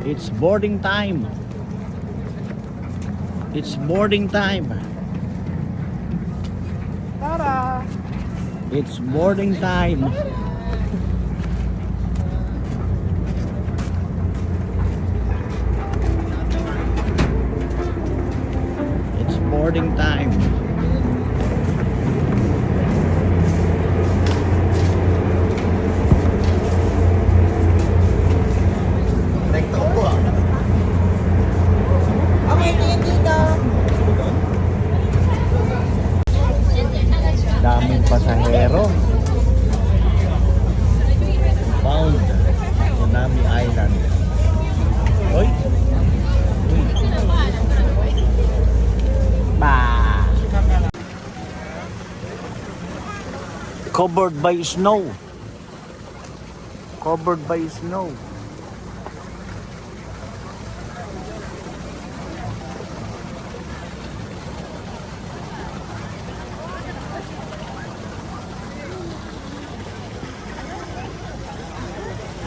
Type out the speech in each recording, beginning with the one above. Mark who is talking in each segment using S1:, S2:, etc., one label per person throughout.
S1: It's boarding time. It's boarding time.
S2: Tara!
S1: It's boarding time. It's boarding time.
S2: Okay, dito.
S1: Daming pasahero. Bound Tsunami Island. Oy. Bah. Covered by snow. Covered by snow.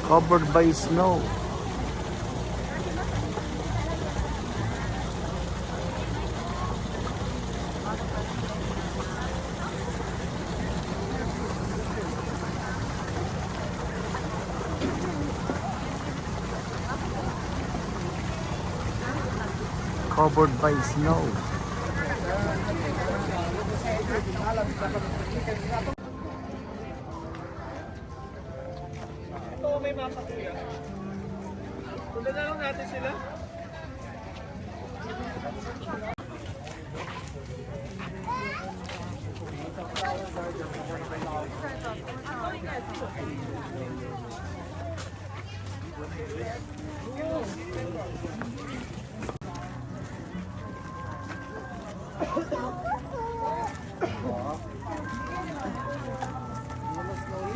S1: Covered by snow. Covered by snow.
S2: Ito may mapa kuya. Sundan na lang natin sila.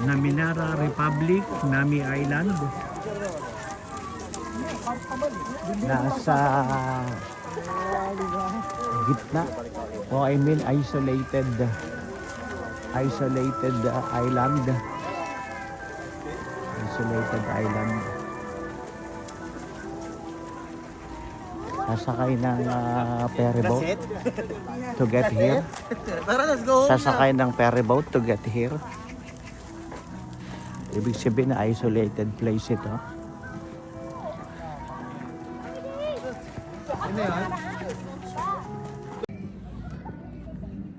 S1: Naminara Republic, Nami Island. Nasa gitna. O I mean isolated island. Isolated island. Sasakay ng ferry boat to get here.
S2: Tara, let's go.
S1: Sasakay ng ferry boat to get here. Ibig sabihin na isolated place ito.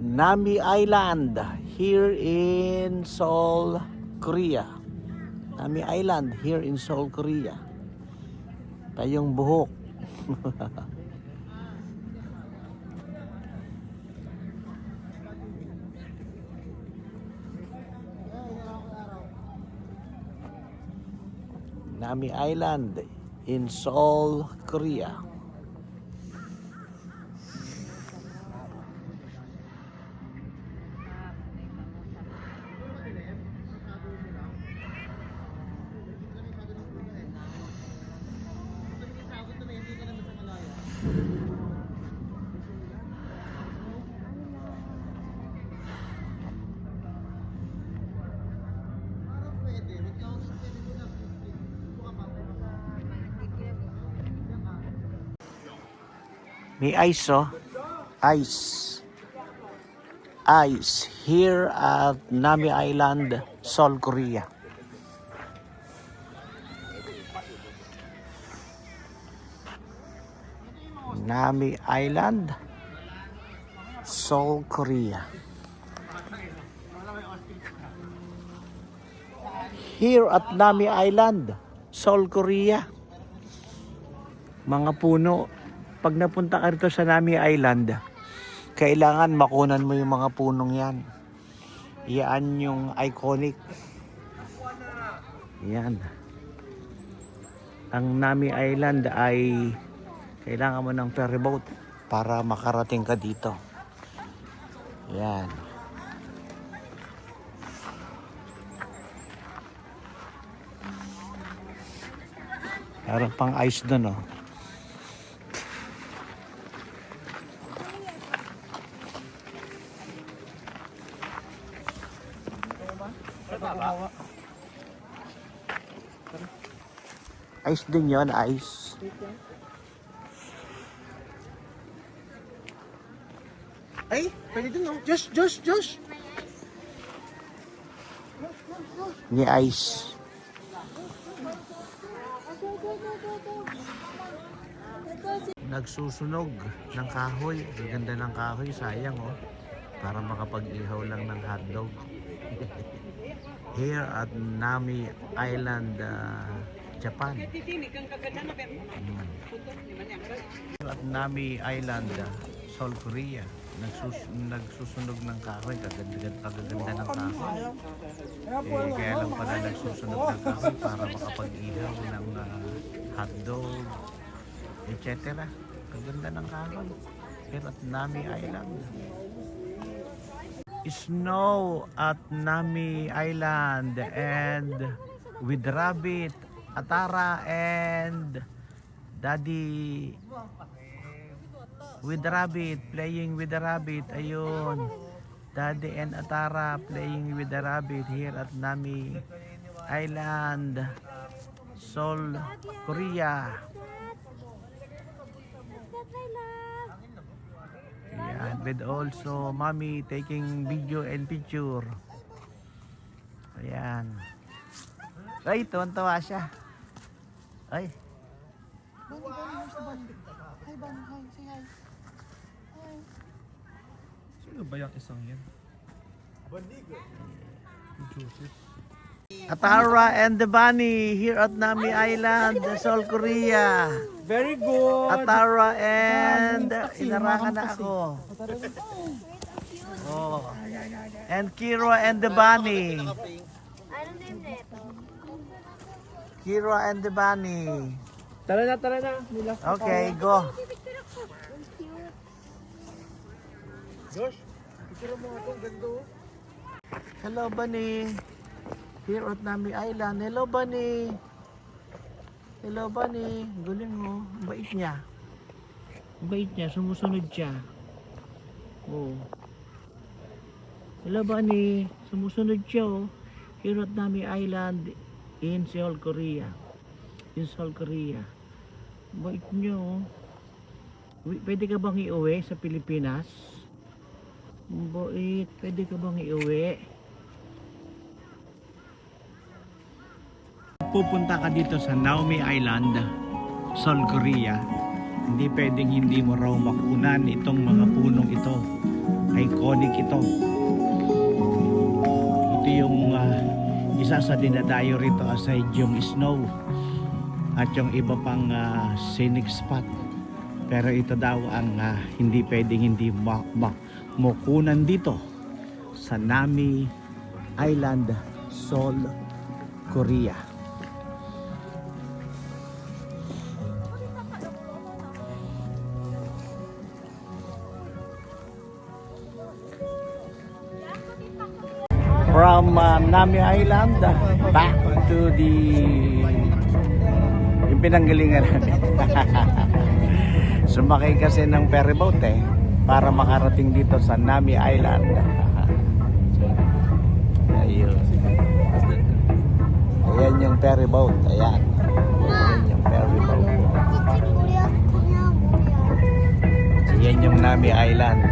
S1: Nami Island here in Seoul, Korea. Nami Island here in Seoul, Korea. Tayong buhok. Nami Island in Seoul, Korea. May ice, oh. Ice. Ice here at Nami Island, Seoul, Korea. Nami Island, Seoul, Korea. Here at Nami Island, Seoul, Korea. Mga puno. Pag napunta ka rito sa Nami Island, kailangan makunan mo yung mga punong yan. Yan yung iconic. Yan. Ang Nami Island ay kailangan mo ng ferry boat para makarating ka dito. Yan. Meron pang ice doon, oh. Ice din yon, ice.
S2: Ay, pwede din no. Josh.
S1: Ni ice. Nagsusunog ng kahoy. Ang ganda ng kahoy, sayang oh. Para makapag-ihaw lang ng hotdog. Here at Nami Island, Japan. At Nami Island, Seoul, Korea. Nagsusunog ng kahoy. Kagaganda ng kahoy. Kaya lang pala nagsusunog ng kahoy para makapag-ihaw ng hotdog, etc. Kaganda ng kahoy. Here at Nami Island. Snow at Nami Island and with Rabbit, Atara and Daddy with Rabbit, playing with the Rabbit. Ayun, Daddy and Atara playing with the Rabbit here at Nami Island, Seoul, Korea. Ayan, with also mommy taking video and picture. Ayan. Ay, tuwan-tuwa siya. Ay.
S2: Sino ba yung isang yan? Joseph.
S1: Atara and the Bunny here at Nami Island, Seoul, Korea.
S2: Very good.
S1: Atara and inarangan na ako. Oh. And Kira and the Bunny. Kira and the Bunny.
S2: Tara na. Nila.
S1: Okay, go.
S2: Josh, picture mo ako. Ganda oh.
S1: Hello, Bunny. Here at Nami Island. Hello, Bunny. Hello, Bunny. Galing mo. Ang bait niya. Ang bait niya. Sumusunod siya. Oh. Hello, Bunny. Sumusunod siya, oh. Here at Nami Island in Seoul, Korea. In Seoul, Korea. Ang bait niya, oh. Pwede ka bang iuwi sa Pilipinas? Ang bait. Pwede ka bang iuwi? Pupunta ka dito sa Nami Island, Seoul, Korea, hindi pwedeng hindi mo raw makunan itong mga punong ito. Iconic ito. Ito yung isa sa dinadayo rito aside yung snow at yung iba pang scenic spot. Pero ito daw ang hindi pwedeng hindi makunan dito sa Nami Island, Seoul, Korea. From Nami Island back to the yung pinanggalingan namin. Sumakay kasi ng ferry boat para makarating dito sa Nami Island. Ayun. Ayan yung ferry boat. Ayan. Ayan yung ferry boat. Ayan yung Nami Island.